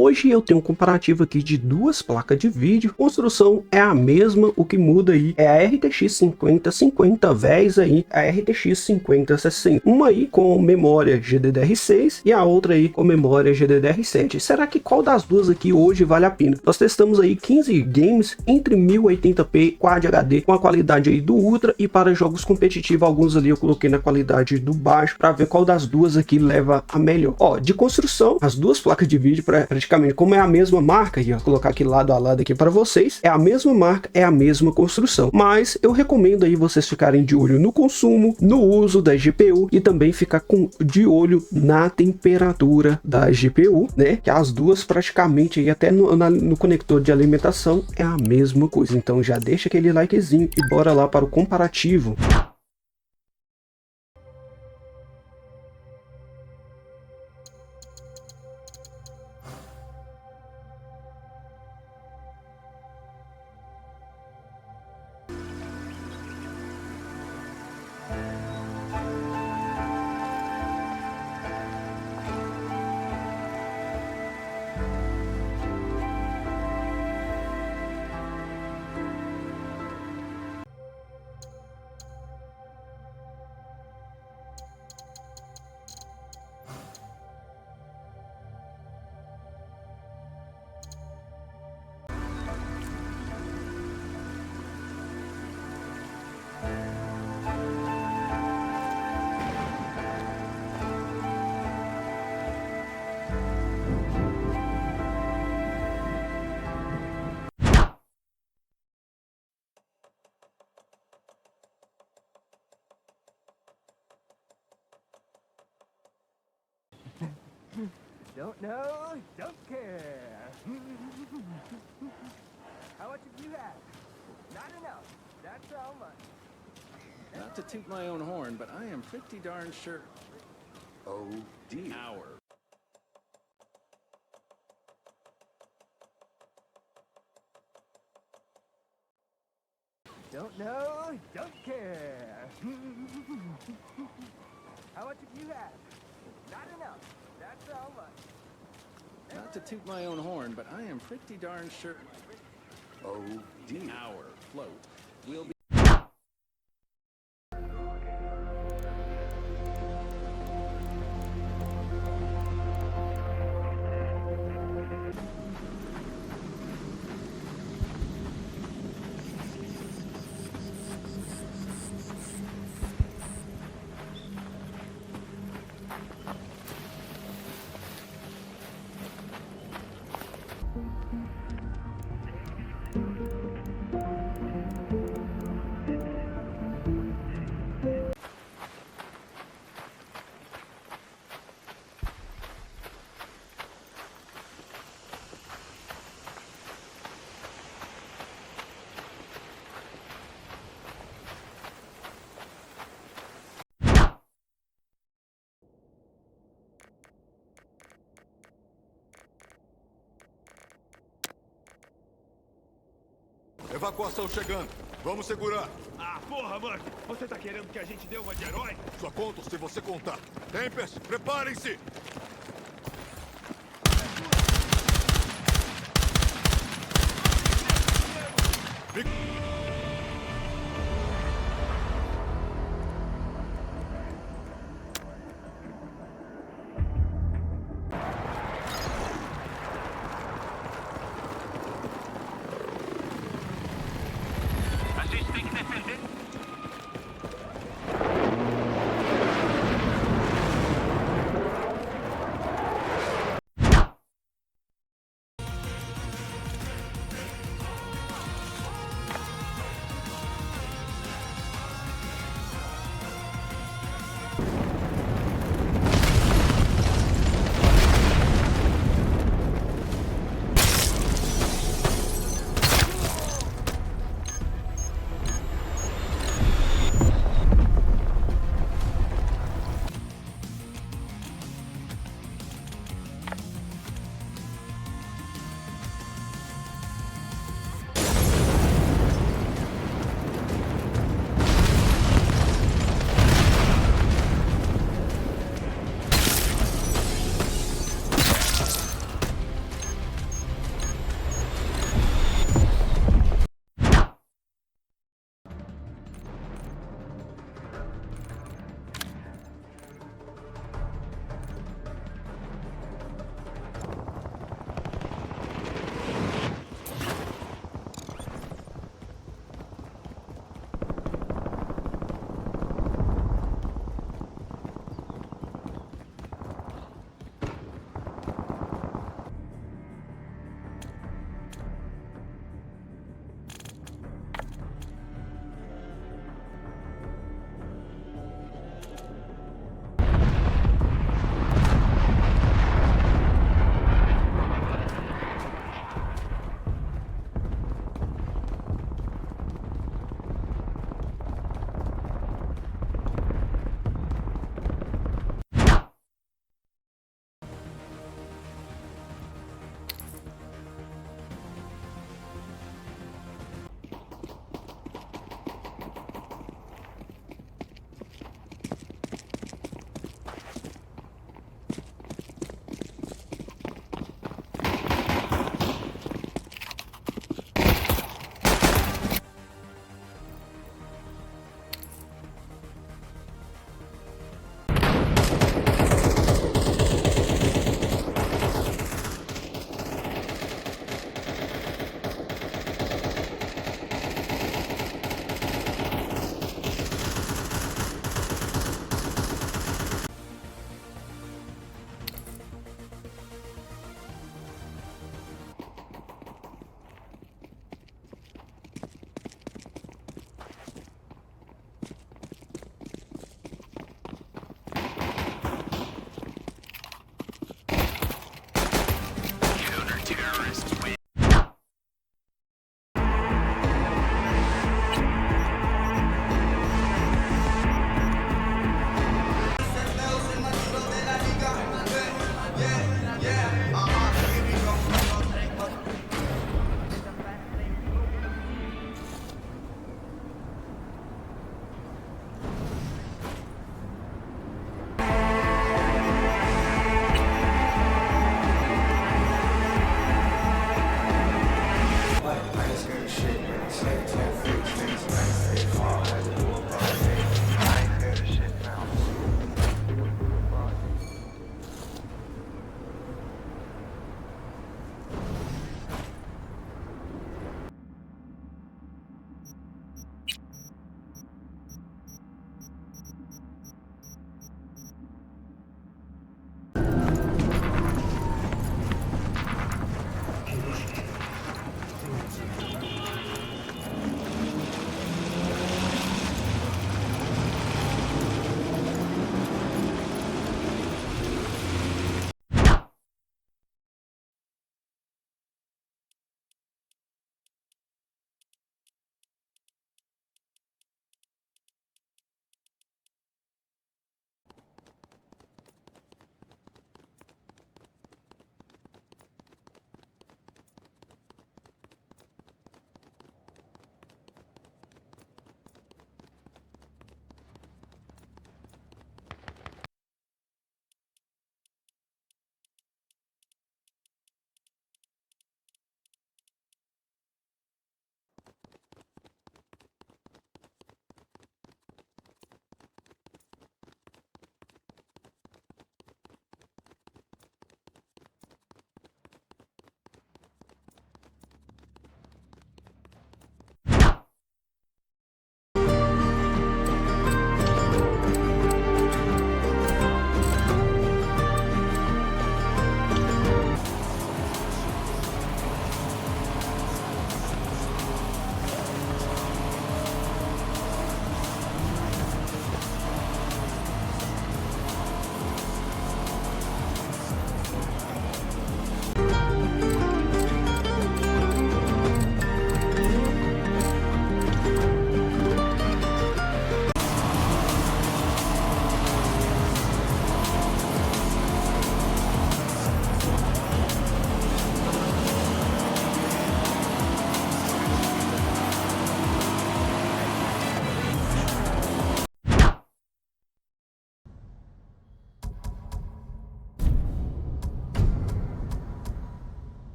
hoje eu tenho um comparativo aqui de duas placas de vídeo. Construção é a mesma, o que muda aí é a RTX 5050 vs aí a RTX 5060. Uma aí com memória GDDR6 e a outra aí com memória GDDR7. Será que qual das duas aqui hoje vale a pena? Nós testamos aí 15 games entre 1080p Quad HD com a qualidade aí do Ultra, e para jogos competitivos alguns ali eu coloquei na qualidade do baixo para ver qual das duas aqui leva a melhor. Ó, de construção, as duas placas de vídeo praticamente como é a mesma marca, e ó, colocar aqui lado a lado aqui para vocês, é a mesma marca, é a mesma construção, mas eu recomendo aí vocês ficarem de olho no consumo, no uso da GPU e também ficar de olho na temperatura da GPU, né, que as duas praticamente aí até no conector de alimentação é a mesma coisa. Então já deixa aquele likezinho e bora lá para o comparativo. Don't know, don't care. How much have you had? Not enough. That's how much. Not to toot my own horn, but I am pretty darn sure. Oh, dear. Hour. Don't know, don't care. How much have you had? Not enough. That's how much. Not to toot my own horn, but I am pretty darn sure. Oh, dear. Hour float will be. Evacuação chegando. Vamos segurar. Ah, porra, Murphy! Você tá querendo que a gente dê uma de herói? Só conto se você contar. Tempest, preparem-se! A gente tem que defender.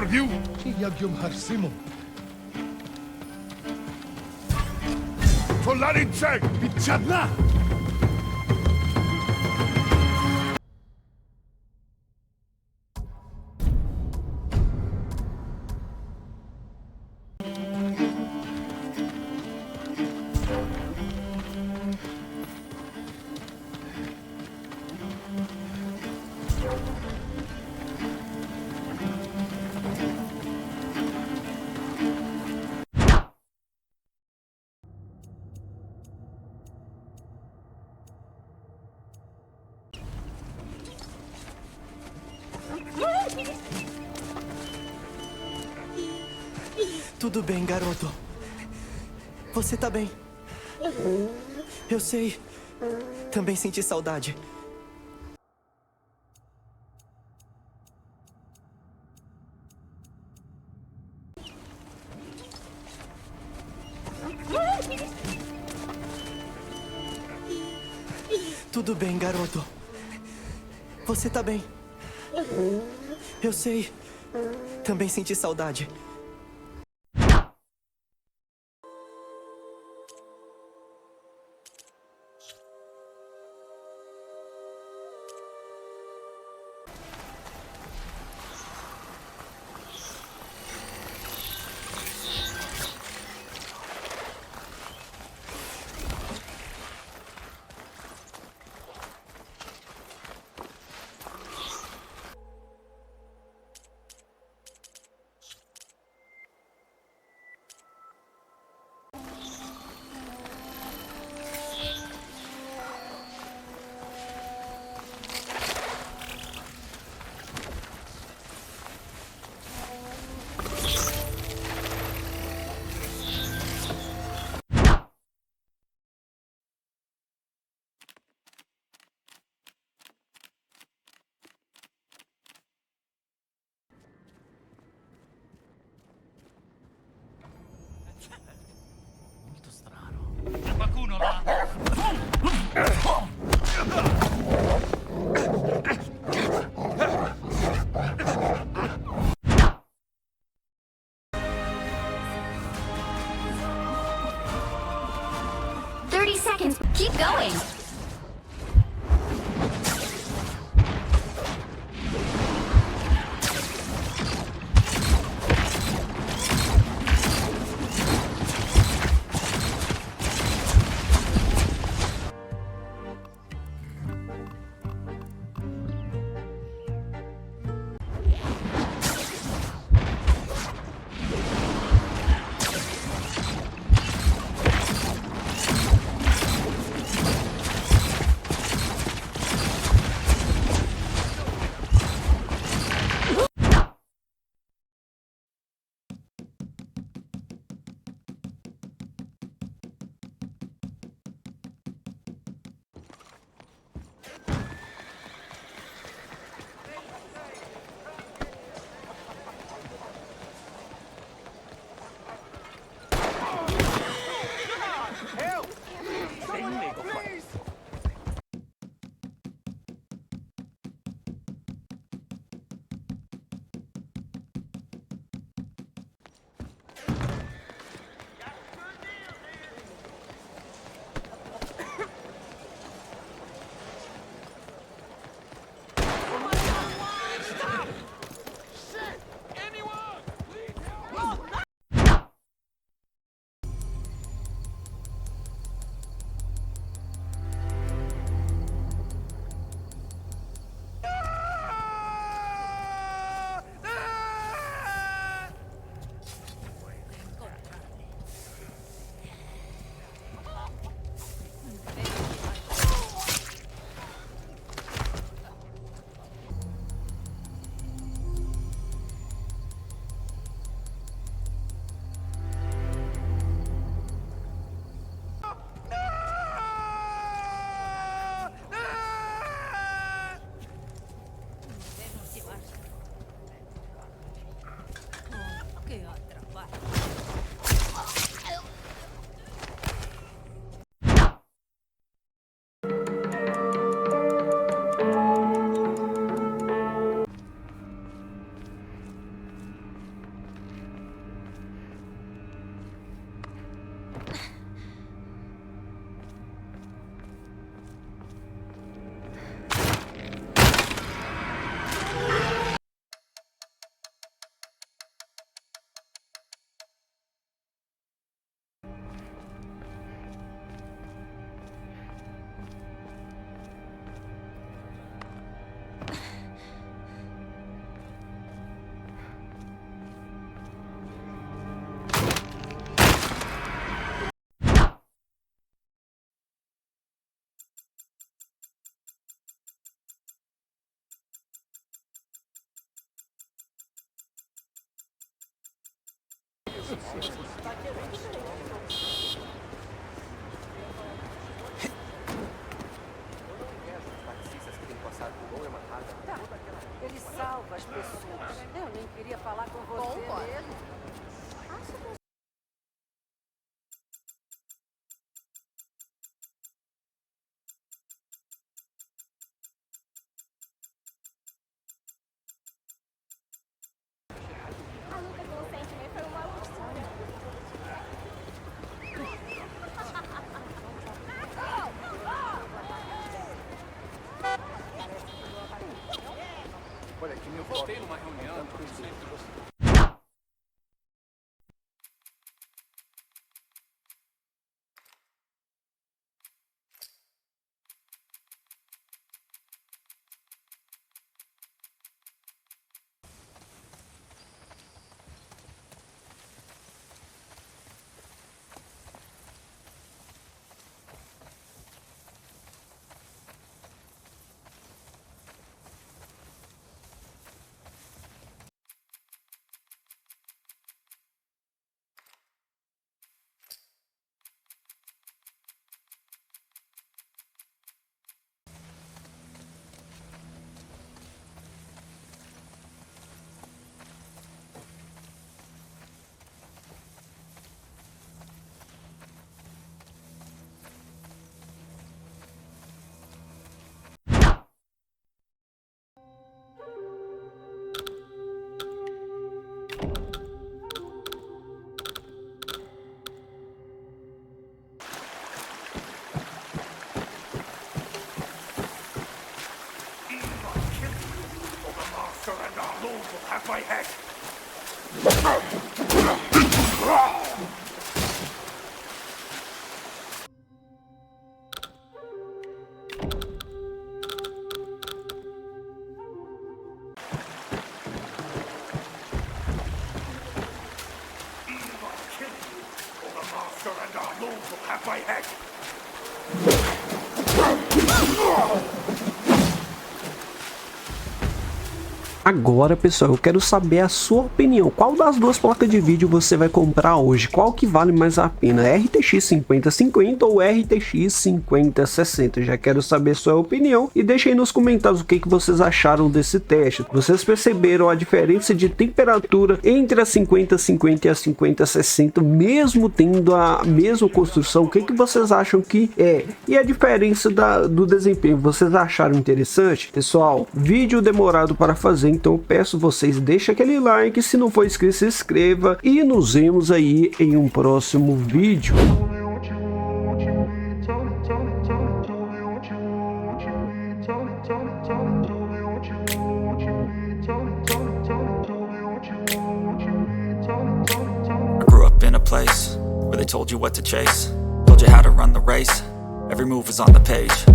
viu? Soldarin check! Pichadna! Tudo bem, garoto. Você tá bem. Eu sei. Também senti saudade. Tudo bem, garoto. Você tá bem. Eu sei. Também senti saudade. Qualcuno là? 30 seconds. Keep going. Ele salva as pessoas. Eu nem queria falar com você mesmo. A luta com o Sandman foi uma loucura. Olha, aqui meu voltei numa reunião com o centro. Agora, pessoal, eu quero saber a sua opinião. Qual das duas placas de vídeo você vai comprar hoje? Qual que vale mais a pena? RTX 5050 ou RTX 5060? Já quero saber sua opinião e deixe aí nos comentários o que vocês acharam desse teste. Vocês perceberam a diferença de temperatura entre a 5050 e a 5060, mesmo tendo a mesma construção? O que vocês acham que é? E a diferença do desempenho, vocês acharam interessante? Pessoal, vídeo demorado para fazer, então eu peço vocês, deixem aquele like, se não for inscrito, se inscreva e nos vemos aí em um próximo vídeo. I grew up in a place where they told you what to chase, told you how to run the race, every move was on the page.